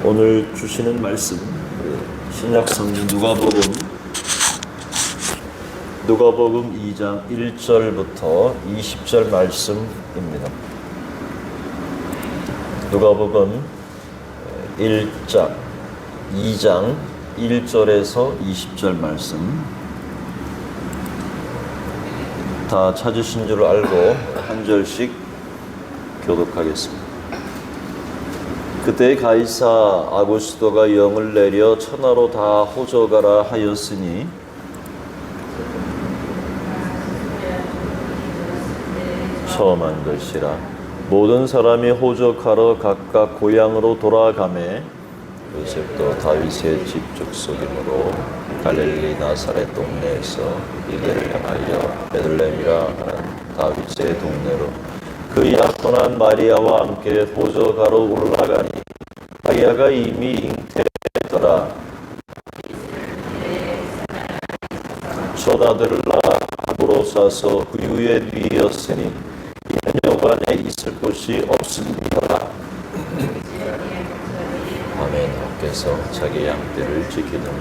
오늘 주시는 말씀, 신약성경 누가복음 2장 1절부터 20절 말씀입니다. 누가복음 2장 1절에서 20절 말씀 다 찾으신 줄 알고 한 절씩 교독하겠습니다. 그때 가이사 아구스도가 영을 내려 천하로 다 호적하라 하였으니 처음 한 것이라. 모든 사람이 호적하러 각각 고향으로 돌아가매 요셉도 다윗의 집 족속이므로 갈릴리 나사렛 동네에서 이들을 향하여 베들레헴이라 하는 다윗의 동네로 그 약혼한 마리아와 함께 호적하러 올라가니 마리아가 이미 잉태했더라. 첫 아들을 낳아 밥으로 싸서 그 위에 뉘었으니 이는 여관에 있을 곳이 없습니다. 아멘. 하께서 자기 양떼를 지키더니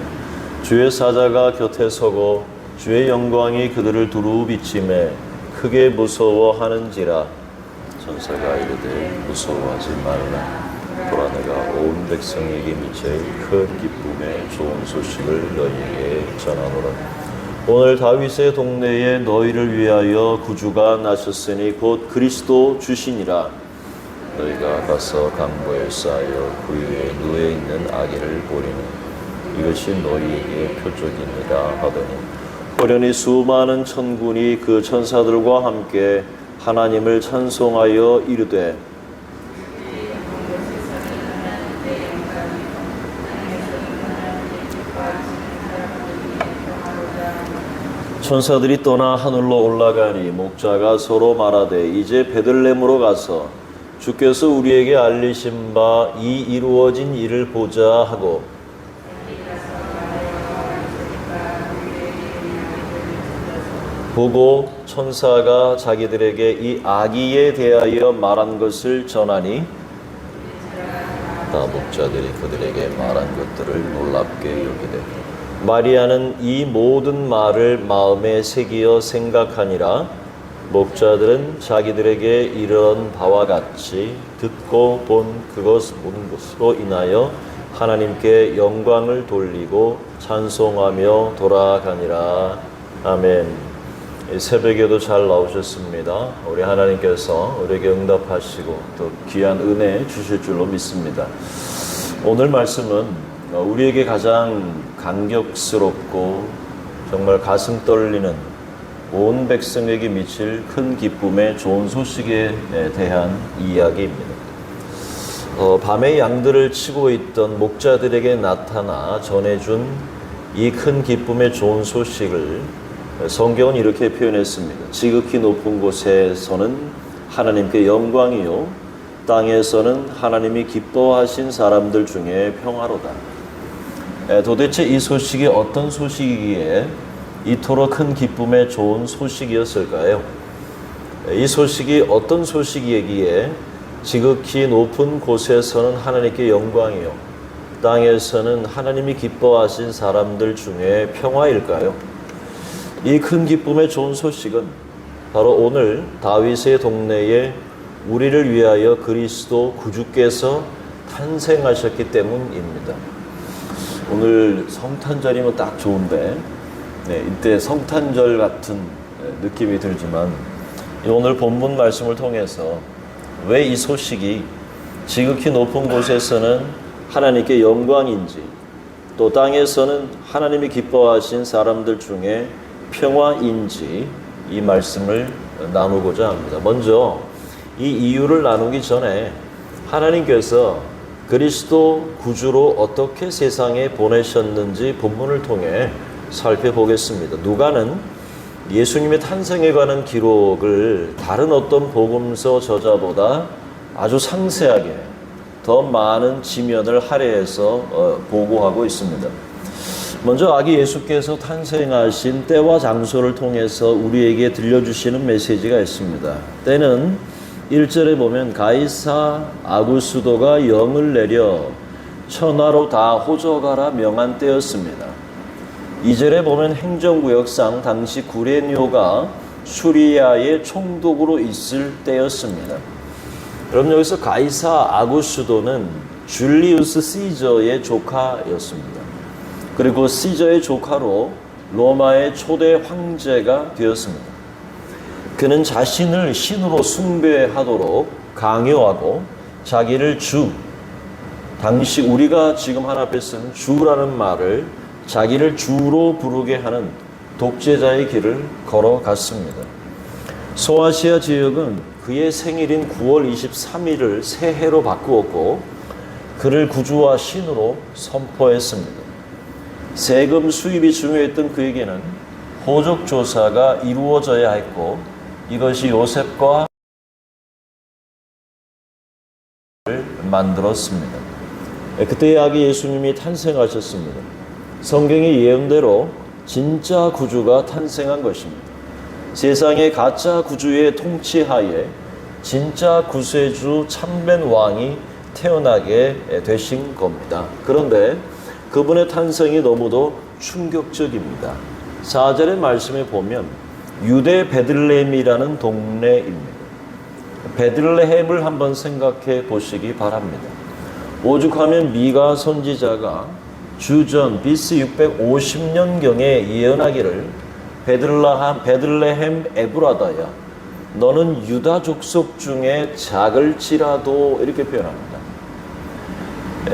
주의 사자가 곁에 서고 주의 영광이 그들을 두루 비치매 크게 무서워하는지라. 천사가 이르되 무서워하지 말라. 보라 내가 온 백성에게 미칠 큰 기쁨의 좋은 소식을 너희에게 전하노라. 오늘 다윗의 동네에 너희를 위하여 구주가 나셨으니 곧 그리스도 주시니라. 너희가 가서 강보에 쌓여 그 위에 누워 있는 아기를 보리니 이것이 너희에게 표적이니라 하더니 호련히 수많은 천군이 그 천사들과 함께 하나님을 찬송하여 이르되 천사들이 떠나 하늘로 올라가니 목자가 서로 말하되 이제 베들레헴으로 가서 주께서 우리에게 알리신 바 이 이루어진 일을 보자 하고 보고 천사가 자기들에게 이 아기에 대하여 말한 것을 전하니 다 목자들이 그들에게 말한 것들을 놀랍게 여기되 마리아는 이 모든 말을 마음에 새기어 생각하니라. 목자들은 자기들에게 이런 바와 같이 듣고 본 그것 모든 것으로 인하여 하나님께 영광을 돌리고 찬송하며 돌아가니라. 아멘. 새벽에도 잘 나오셨습니다. 우리 하나님께서 우리에게 응답하시고 또 귀한 은혜 주실 줄로 믿습니다. 오늘 말씀은 우리에게 가장 감격스럽고 정말 가슴 떨리는 온 백성에게 미칠 큰 기쁨의 좋은 소식에 대한 이야기입니다. 밤에 양들을 치고 있던 목자들에게 나타나 전해준 이 큰 기쁨의 좋은 소식을 성경은 이렇게 표현했습니다. 지극히 높은 곳에서는 하나님께 영광이요 땅에서는 하나님이 기뻐하신 사람들 중에 평화로다. 도대체 이 소식이 어떤 소식이기에 이토록 큰 기쁨의 좋은 소식이었을까요? 이 소식이 어떤 소식이기에 지극히 높은 곳에서는 하나님께 영광이요 땅에서는 하나님이 기뻐하신 사람들 중에 평화일까요? 이 큰 기쁨의 좋은 소식은 바로 오늘 다윗의 동네에 우리를 위하여 그리스도 구주께서 탄생하셨기 때문입니다. 오늘 성탄절이면 딱 좋은데 이때 성탄절 같은 느낌이 들지만 오늘 본문 말씀을 통해서 왜 이 소식이 지극히 높은 곳에서는 하나님께 영광인지 또 땅에서는 하나님이 기뻐하신 사람들 중에 평화인지 이 말씀을 나누고자 합니다. 먼저 이 이유를 나누기 전에 하나님께서 그리스도 구주로 어떻게 세상에 보내셨는지 본문을 통해 살펴보겠습니다. 누가는 예수님의 탄생에 관한 기록을 다른 어떤 복음서 저자보다 아주 상세하게 더 많은 지면을 할애해서 보고하고 있습니다. 먼저 아기 예수께서 탄생하신 때와 장소를 통해서 우리에게 들려주시는 메시지가 있습니다. 때는 1절에 보면 가이사 아구스도가 영을 내려 천하로 다 호적하라 명한 때였습니다. 2절에 보면 행정구역상 당시 구레뇨가 수리아의 총독으로 있을 때였습니다. 그럼 여기서 가이사 아구스도는 줄리우스 시저의 조카였습니다. 그리고 시저의 조카로 로마의 초대 황제가 되었습니다. 그는 자신을 신으로 숭배하도록 강요하고 자기를 주, 당시 우리가 지금 하나 앞에 쓴 주라는 말을 자기를 주로 부르게 하는 독재자의 길을 걸어갔습니다. 소아시아 지역은 그의 생일인 9월 23일을 새해로 바꾸었고 그를 구주와 신으로 선포했습니다. 세금 수입이 중요했던 그에게는 호적 조사가 이루어져야 했고 이것이 요셉과 만들었습니다. 그때 아기 예수님이 탄생하셨습니다. 성경의 예언대로 진짜 구주가 탄생한 것입니다. 세상의 가짜 구주의 통치하에 진짜 구세주 참된 왕이 태어나게 되신 겁니다. 그런데 그분의 탄생이 너무도 충격적입니다. 4절의 말씀에 보면 유대 베들레헴이라는 동네입니다. 베들레헴을 한번 생각해 보시기 바랍니다. 오죽하면 미가 선지자가 주전 BC 650년경에 예언하기를 베들레헴 에브라다야 너는 유다 족속 중에 작을지라도 이렇게 표현합니다.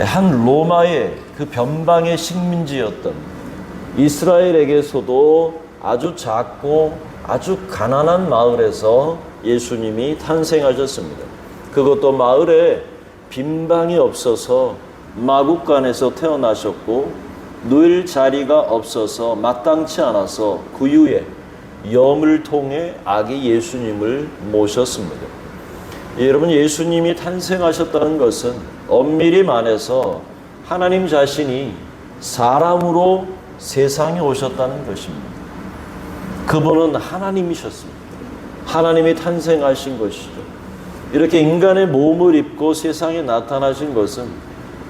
한 로마의 그 변방의 식민지였던 이스라엘에게서도 아주 작고 아주 가난한 마을에서 예수님이 탄생하셨습니다. 그것도 마을에 빈방이 없어서 마국간에서 태어나셨고 누일 자리가 없어서 마땅치 않아서 구유에 염을 통해 아기 예수님을 모셨습니다. 여러분, 예수님이 탄생하셨다는 것은 엄밀히 말해서 하나님 자신이 사람으로 세상에 오셨다는 것입니다. 그분은 하나님이셨습니다. 하나님이 탄생하신 것이죠. 이렇게 인간의 몸을 입고 세상에 나타나신 것은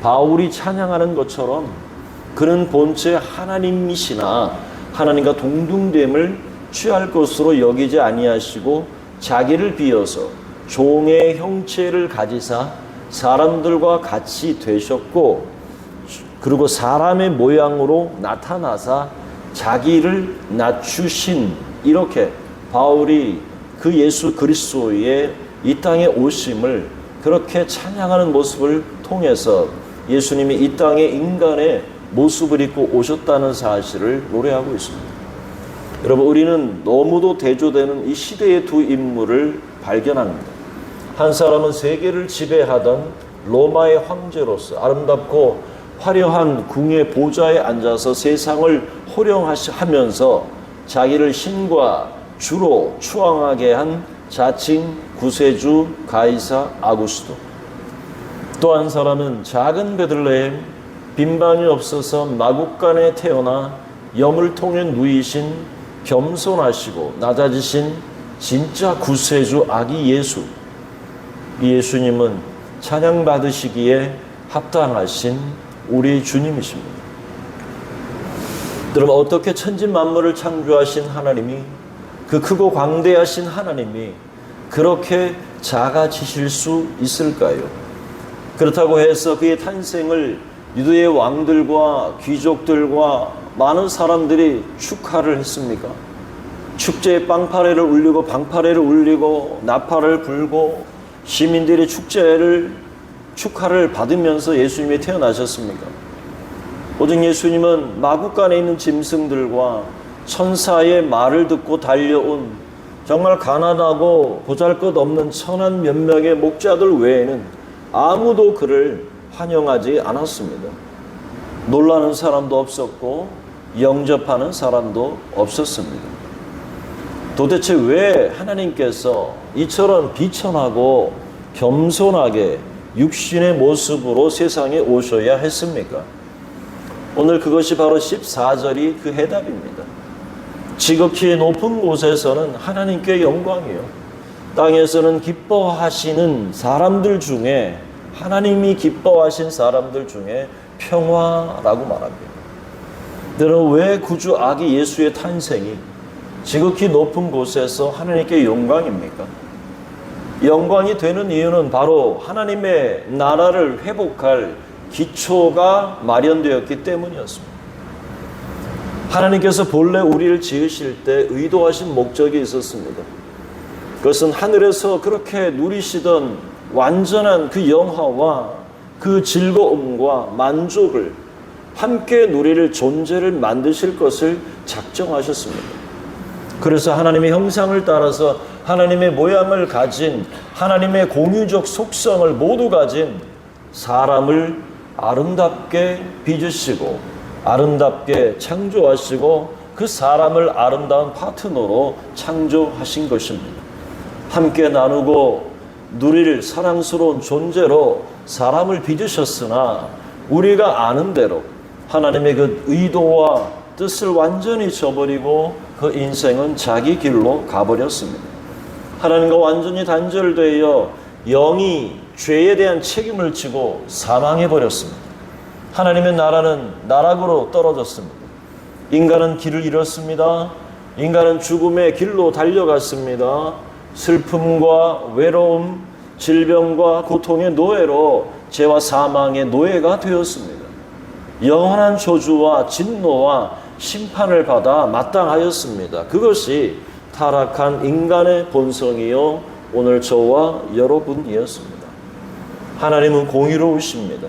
바울이 찬양하는 것처럼 그는 본체 하나님이시나 하나님과 동등됨을 취할 것으로 여기지 아니하시고 자기를 비어서 종의 형체를 가지사 사람들과 같이 되셨고 그리고 사람의 모양으로 나타나사 자기를 낮추신, 이렇게 바울이 그 예수 그리스도의 이 땅에 오심을 그렇게 찬양하는 모습을 통해서 예수님이 이 땅에 인간의 모습을 입고 오셨다는 사실을 노래하고 있습니다. 여러분, 우리는 너무도 대조되는 이 시대의 두 인물을 발견합니다. 한 사람은 세계를 지배하던 로마의 황제로서 아름답고 화려한 궁의 보좌에 앉아서 세상을 호령하면서 자기를 신과 주로 추앙하게 한 자칭 구세주 가이사 아구스도. 또 한 사람은 작은 베들레헴, 빈방이 없어서 마국간에 태어나 염을 통해 누이신 겸손하시고 낮아지신 진짜 구세주 아기 예수. 이 예수님은 찬양받으시기에 합당하신 우리 주님이십니다. 여러분, 어떻게 천지 만물을 창조하신 하나님이, 그 크고 광대하신 하나님이 그렇게 작아지실 수 있을까요? 그렇다고 해서 그의 탄생을 유대의 왕들과 귀족들과 많은 사람들이 축하를 했습니까? 축제에 빵파레를 울리고 방파레를 울리고 나팔을 불고 시민들이 축하를 받으면서 예수님이 태어나셨습니까? 오직 예수님은 마국간에 있는 짐승들과 천사의 말을 듣고 달려온 정말 가난하고 보잘것없는 천한 몇 명의 목자들 외에는 아무도 그를 환영하지 않았습니다. 놀라는 사람도 없었고 영접하는 사람도 없었습니다. 도대체 왜 하나님께서 이처럼 비천하고 겸손하게 육신의 모습으로 세상에 오셔야 했습니까? 오늘 그것이 바로 14절이 그 해답입니다. 지극히 높은 곳에서는 하나님께 영광이요, 땅에서는 기뻐하시는 사람들 중에 하나님이 기뻐하신 사람들 중에 평화라고 말합니다. 여러분, 왜 구주 아기 예수의 탄생이 지극히 높은 곳에서 하나님께 영광입니까? 영광이 되는 이유는 바로 하나님의 나라를 회복할 기초가 마련되었기 때문이었습니다. 하나님께서 본래 우리를 지으실 때 의도하신 목적이 있었습니다. 그것은 하늘에서 그렇게 누리시던 완전한 그 영화와 그 즐거움과 만족을 함께 누릴 존재를 만드실 것을 작정하셨습니다. 그래서 하나님의 형상을 따라서 하나님의 모양을 가진, 하나님의 공유적 속성을 모두 가진 사람을 아름답게 빚으시고 아름답게 창조하시고 그 사람을 아름다운 파트너로 창조하신 것입니다. 함께 나누고 누릴 사랑스러운 존재로 사람을 빚으셨으나 우리가 아는 대로 하나님의 그 의도와 뜻을 완전히 저버리고 그 인생은 자기 길로 가버렸습니다. 하나님과 완전히 단절되어 영이 죄에 대한 책임을 지고 사망해버렸습니다. 하나님의 나라는 나락으로 떨어졌습니다. 인간은 길을 잃었습니다. 인간은 죽음의 길로 달려갔습니다. 슬픔과 외로움, 질병과 고통의 노예로 죄와 사망의 노예가 되었습니다. 영원한 저주와 진노와 심판을 받아 마땅하였습니다. 그것이 타락한 인간의 본성이요 오늘 저와 여러분이었습니다. 하나님은 공의로우십니다.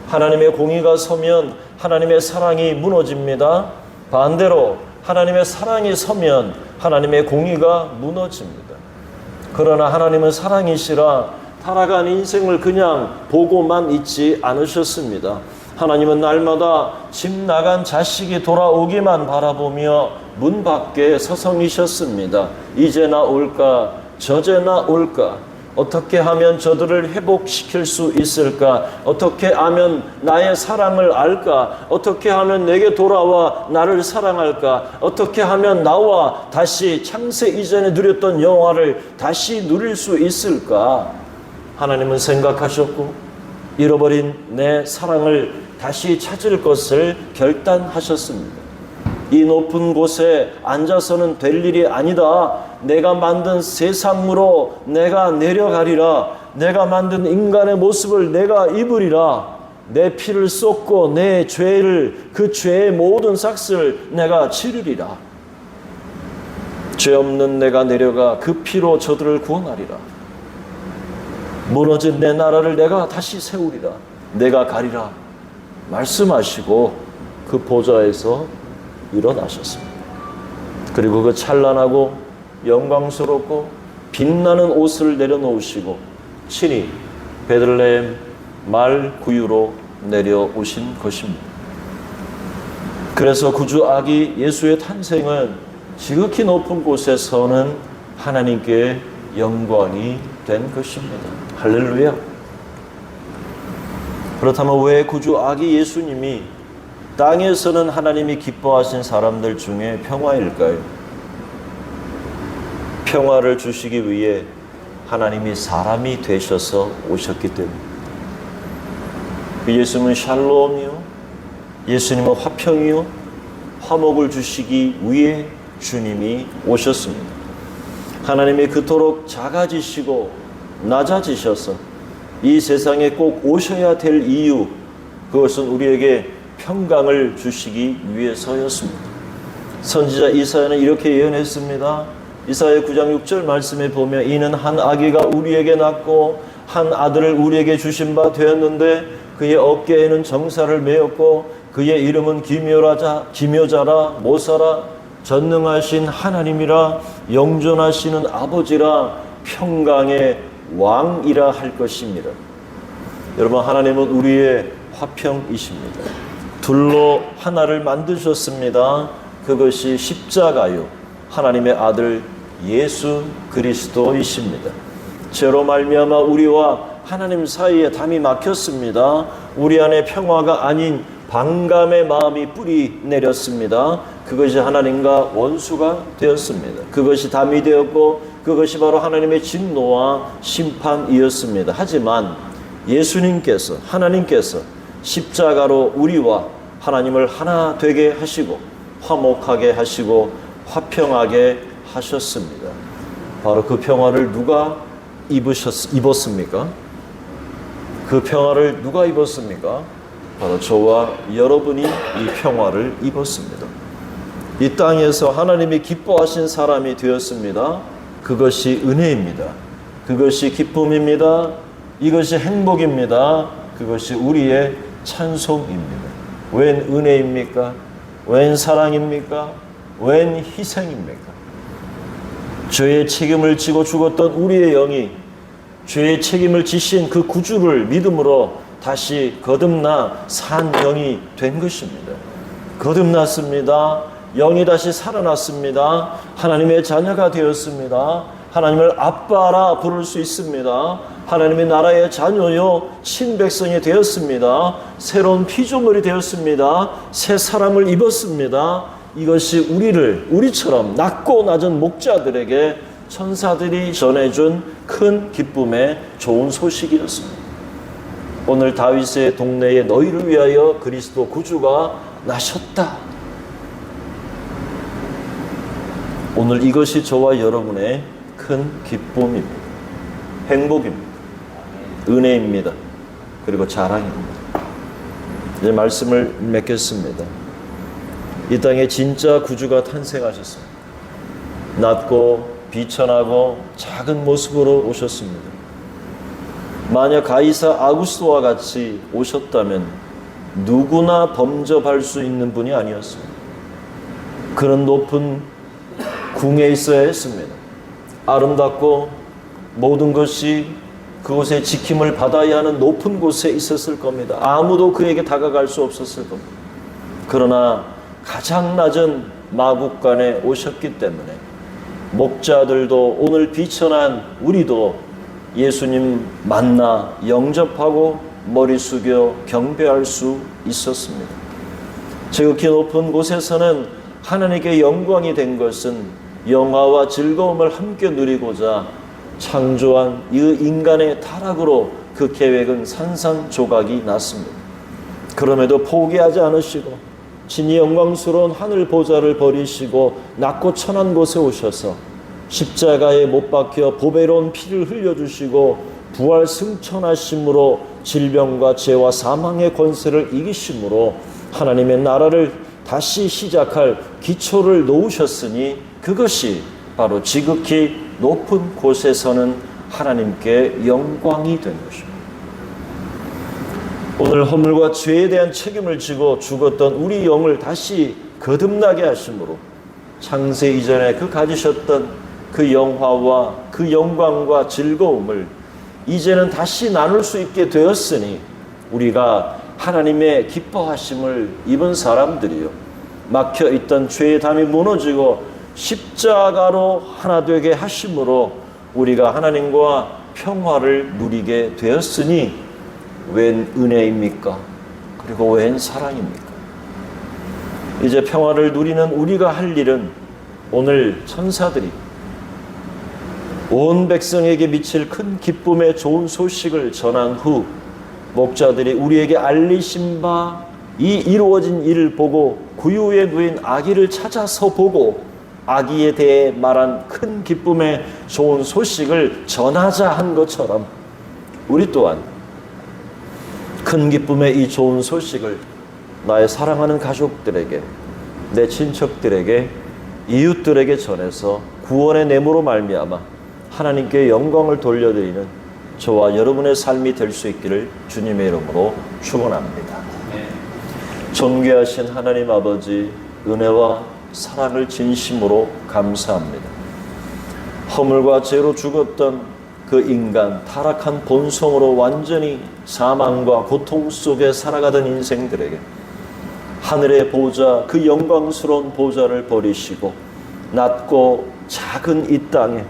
하나님의 공의가 서면 하나님의 사랑이 무너집니다. 반대로 하나님의 사랑이 서면 하나님의 공의가 무너집니다. 그러나 하나님은 사랑이시라 타락한 인생을 그냥 보고만 있지 않으셨습니다. 하나님은 날마다 집 나간 자식이 돌아오기만 바라보며 문 밖에 서성이셨습니다. 이제나 올까 저제나 올까, 어떻게 하면 저들을 회복시킬 수 있을까, 어떻게 하면 나의 사랑을 알까, 어떻게 하면 내게 돌아와 나를 사랑할까, 어떻게 하면 나와 다시 창세 이전에 누렸던 영화를 다시 누릴 수 있을까. 하나님은 생각하셨고 잃어버린 내 사랑을 다시 찾을 것을 결단하셨습니다. 이 높은 곳에 앉아서는 될 일이 아니다. 내가 만든 세상으로 내가 내려가리라. 내가 만든 인간의 모습을 내가 입으리라. 내 피를 쏟고 내 죄를, 그 죄의 모든 삭슬을 내가 치르리라. 죄 없는 내가 내려가 그 피로 저들을 구원하리라. 무너진 내 나라를 내가 다시 세우리라. 내가 가리라 말씀하시고 그 보좌에서 일어나셨습니다. 그리고 그 찬란하고 영광스럽고 빛나는 옷을 내려놓으시고 친히 베들레헴 말 구유로 내려오신 것입니다. 그래서 구주 아기 예수의 탄생은 지극히 높은 곳에서는 하나님께 영광이 된 것입니다. 할렐루야. 그렇다면 왜 구주 아기 예수님이 땅에서는 하나님이 기뻐하신 사람들 중에 평화일까요? 평화를 주시기 위해 하나님이 사람이 되셔서 오셨기 때문입니다. 예수님은 샬롬이요, 예수님은 화평이요, 화목을 주시기 위해 주님이 오셨습니다. 하나님이 그토록 작아지시고 낮아지셔서 이 세상에 꼭 오셔야 될 이유, 그것은 우리에게 평강을 주시기 위해서였습니다. 선지자 이사야는 이렇게 예언했습니다. 이사야 9장 6절 말씀에 보면 이는 한 아기가 우리에게 낳고 한 아들을 우리에게 주신 바 되었는데 그의 어깨에는 정사를 메었고 그의 이름은 기묘자라 모사라 전능하신 하나님이라 영존하시는 아버지라 평강의 왕이라 할 것입니다. 여러분, 하나님은 우리의 화평이십니다. 둘로 하나를 만드셨습니다. 그것이 십자가요, 하나님의 아들 예수 그리스도이십니다. 죄로 말미암아 우리와 하나님 사이에 담이 막혔습니다. 우리 안에 평화가 아닌 반감의 마음이 뿌리 내렸습니다. 그것이 하나님과 원수가 되었습니다. 그것이 담이 되었고 그것이 바로 하나님의 진노와 심판이었습니다. 하지만 예수님께서, 하나님께서 십자가로 우리와 하나님을 하나 되게 하시고 화목하게 하시고 화평하게 하셨습니다. 바로 그 평화를 누가 입었습니까? 그 평화를 누가 입었습니까? 바로 저와 여러분이 이 평화를 입었습니다. 이 땅에서 하나님이 기뻐하신 사람이 되었습니다. 그것이 은혜입니다. 그것이 기쁨입니다. 이것이 행복입니다. 그것이 우리의 찬송입니다. 웬 은혜입니까? 웬 사랑입니까? 웬 희생입니까? 죄의 책임을 지고 죽었던 우리의 영이 죄의 책임을 지신 그 구주를 믿음으로 다시 거듭나 산 영이 된 것입니다. 거듭났습니다. 영이 다시 살아났습니다. 하나님의 자녀가 되었습니다. 하나님을 아빠라 부를 수 있습니다. 하나님의 나라의 자녀요 친백성이 되었습니다. 새로운 피조물이 되었습니다. 새 사람을 입었습니다. 이것이 우리처럼 낮고 낮은 목자들에게 천사들이 전해준 큰 기쁨의 좋은 소식이었습니다. 오늘 다윗의 동네에 너희를 위하여 그리스도 구주가 나셨다. 오늘 이것이 저와 여러분의 큰 기쁨입니다. 행복입니다. 은혜입니다. 그리고 자랑입니다. 이제 말씀을 맺겠습니다. 이 땅에 진짜 구주가 탄생하셨습니다. 낮고 비천하고 작은 모습으로 오셨습니다. 만약 가이사 아구스토와 같이 오셨다면 누구나 범접할 수 있는 분이 아니었습니다. 그런 높은 궁에 있어야 했습니다. 아름답고 모든 것이 그곳에 지킴을 받아야 하는 높은 곳에 있었을 겁니다. 아무도 그에게 다가갈 수 없었을 겁니다. 그러나 가장 낮은 마국간에 오셨기 때문에 목자들도 오늘 비천한 우리도 예수님 만나 영접하고 머리 숙여 경배할 수 있었습니다. 지극히 높은 곳에서는 하나님께 영광이 된 것은 영화와 즐거움을 함께 누리고자 창조한 이 인간의 타락으로 그 계획은 산산조각이 났습니다. 그럼에도 포기하지 않으시고 진이 영광스러운 하늘 보좌를 버리시고 낮고 천한 곳에 오셔서 십자가에 못 박혀 보배로운 피를 흘려주시고 부활 승천하심으로 질병과 죄와 사망의 권세를 이기심으로 하나님의 나라를 다시 시작할 기초를 놓으셨으니 그것이 바로 지극히 높은 곳에서는 하나님께 영광이 된 것입니다. 오늘 허물과 죄에 대한 책임을 지고 죽었던 우리 영을 다시 거듭나게 하심으로 창세 이전에 그 가지셨던 그 영화와 그 영광과 즐거움을 이제는 다시 나눌 수 있게 되었으니 우리가 하나님의 기뻐하심을 입은 사람들이요 막혀있던 죄의 담이 무너지고 십자가로 하나 되게 하심으로 우리가 하나님과 평화를 누리게 되었으니 웬 은혜입니까? 그리고 웬 사랑입니까? 이제 평화를 누리는 우리가 할 일은 오늘 천사들이 온 백성에게 미칠 큰 기쁨의 좋은 소식을 전한 후 목자들이 우리에게 알리신 바 이 이루어진 일을 보고 구유에 누인 아기를 찾아서 보고 아기에 대해 말한 큰 기쁨의 좋은 소식을 전하자 한 것처럼 우리 또한 큰 기쁨의 이 좋은 소식을 나의 사랑하는 가족들에게, 내 친척들에게, 이웃들에게 전해서 구원의 내모로 말미암아 하나님께 영광을 돌려드리는 저와 여러분의 삶이 될 수 있기를 주님의 이름으로 축원합니다. 존귀하신 하나님 아버지, 은혜와 사랑을 진심으로 감사합니다. 허물과 죄로 죽었던 그 인간, 타락한 본성으로 완전히 사망과 고통 속에 살아가던 인생들에게 하늘의 보좌, 그 영광스러운 보좌를 버리시고 낮고 작은 이 땅에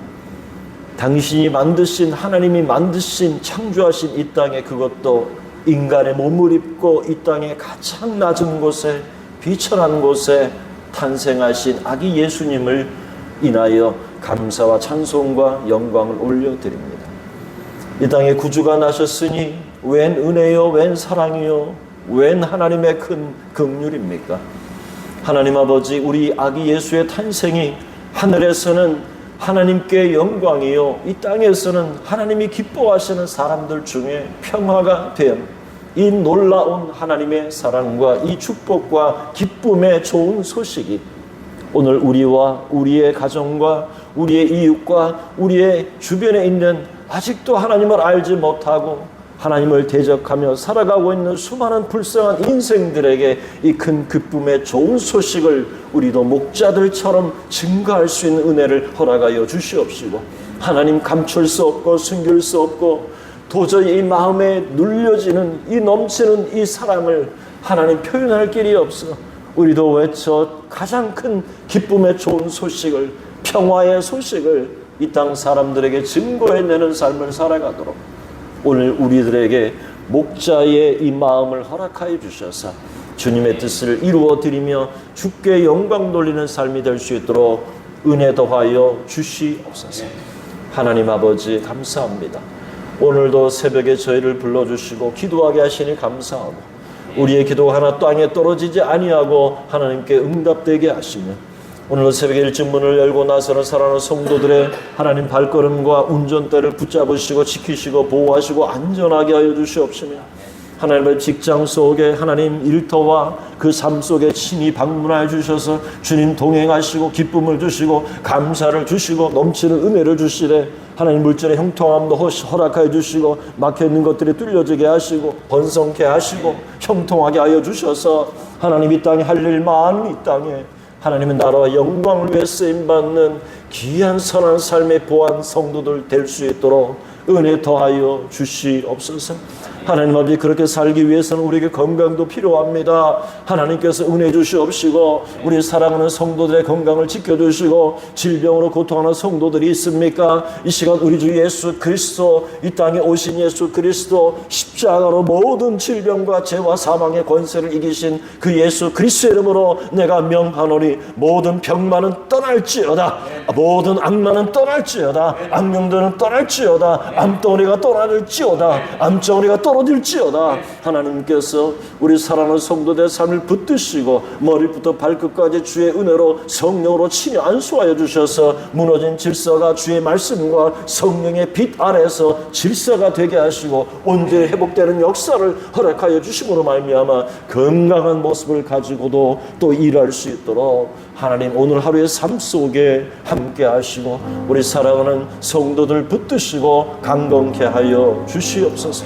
당신이 만드신, 하나님이 만드신, 창조하신 이 땅에, 그것도 인간의 몸을 입고 이 땅의 가장 낮은 곳에, 비천한 곳에 탄생하신 아기 예수님을 인하여 감사와 찬송과 영광을 올려드립니다. 이 땅에 구주가 나셨으니 웬 은혜요, 웬 사랑이요, 웬 하나님의 큰 긍휼입니까? 하나님 아버지, 우리 아기 예수의 탄생이 하늘에서는 하나님께 영광이요, 이 땅에서는 하나님이 기뻐하시는 사람들 중에 평화가 된 이 놀라운 하나님의 사랑과 이 축복과 기쁨의 좋은 소식이 오늘 우리와 우리의 가정과 우리의 이웃과 우리의 주변에 있는 아직도 하나님을 알지 못하고 하나님을 대적하며 살아가고 있는 수많은 불쌍한 인생들에게 이 큰 기쁨의 좋은 소식을 우리도 목자들처럼 증거할 수 있는 은혜를 허락하여 주시옵시고, 하나님 감출 수 없고 숨길 수 없고 도저히 이 마음에 눌려지는 이 넘치는 이 사랑을 하나님 표현할 길이 없어 우리도 외쳐 가장 큰 기쁨의 좋은 소식을, 평화의 소식을 이 땅 사람들에게 증거해내는 삶을 살아가도록 오늘 우리들에게 목자의 이 마음을 허락하여 주셔서 주님의 뜻을 이루어 드리며 주께 영광 돌리는 삶이 될 수 있도록 은혜 더하여 주시옵소서. 하나님 아버지 감사합니다. 오늘도 새벽에 저희를 불러주시고 기도하게 하시니 감사하고, 우리의 기도가 하나 땅에 떨어지지 아니하고 하나님께 응답되게 하시며, 오늘도 새벽에 일찍 문을 열고 나서는 사랑하는 성도들의 하나님 발걸음과 운전대를 붙잡으시고 지키시고 보호하시고 안전하게 하여 주시옵시며, 하나님의 직장 속에 하나님 일터와 그 삶 속에 친히 방문하여 주셔서 주님 동행하시고 기쁨을 주시고 감사를 주시고 넘치는 은혜를 주시되, 하나님 물질의 형통함도 허락하여 주시고 막혀있는 것들이 뚫려지게 하시고 번성케 하시고 형통하게 하여 주셔서 하나님 이 땅에 할 일 많은 이 땅에 하나님의 나라와 영광을 위해 쓰임받는 귀한 선한 삶의 보안 성도들 될 수 있도록 은혜 더하여 주시옵소서. 하나님 아버지, 그렇게 살기 위해서는 우리에게 건강도 필요합니다. 하나님께서 은혜 주시옵시고 우리 사랑하는 성도들의 건강을 지켜주시고, 질병으로 고통하는 성도들이 있습니까? 이 시간 우리 주 예수 그리스도, 이 땅에 오신 예수 그리스도, 십자가로 모든 질병과 죄와 사망의 권세를 이기신 그 예수 그리스도의 이름으로 내가 명하노니 모든 병만은 떠날지어다, 모든 악만은 떠날지어다, 악령들은 떠날지어다, 암덩어리가 떠날지어다, 암덩어리가 떨어질지어다. 하나님께서 우리 사랑하는 성도들의 삶을 붙드시고 머리부터 발끝까지 주의 은혜로 성령으로 친히 안수하여 주셔서 무너진 질서가 주의 말씀과 성령의 빛 아래서 질서가 되게 하시고 온전히 회복되는 역사를 허락하여 주심으로 말미암아 건강한 모습을 가지고도 또 일할 수 있도록 하나님 오늘 하루의 삶 속에 함께 하시고 우리 사랑하는 성도들 붙드시고 강건케 하여 주시옵소서.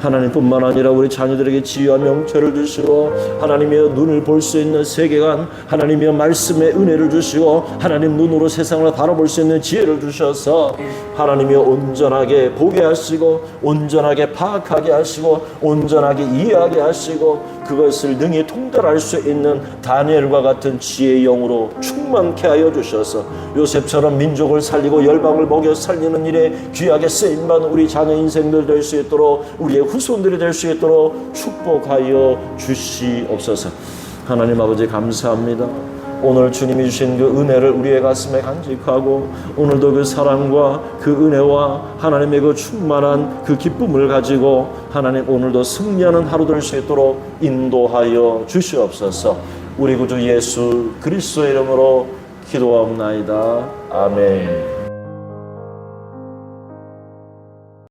하나님뿐만 아니라 우리 자녀들에게 지혜와 명철을 주시고 하나님의 눈을 볼 수 있는 세계관, 하나님의 말씀의 은혜를 주시고 하나님 눈으로 세상을 바라볼 수 있는 지혜를 주셔서 하나님이 온전하게 보게 하시고 온전하게 파악하게 하시고 온전하게 이해하게 하시고 그것을 능히 통달할 수 있는 다니엘과 같은 지혜의 영으로 충만케 하여 주셔서 요셉처럼 민족을 살리고 열방을 먹여 살리는 일에 귀하게 쓰임받는 우리 자녀 인생들 될 수 있도록 우리의 후손들이 될 수 있도록 축복하여 주시옵소서. 하나님 아버지 감사합니다. 오늘 주님이 주신 그 은혜를 우리의 가슴에 간직하고 오늘도 그 사랑과 그 은혜와 하나님의 그 충만한 그 기쁨을 가지고 하나님 오늘도 승리하는 하루 될 수 있도록 인도하여 주시옵소서. 우리 구주 예수 그리스도의 이름으로 기도하옵나이다. 아멘.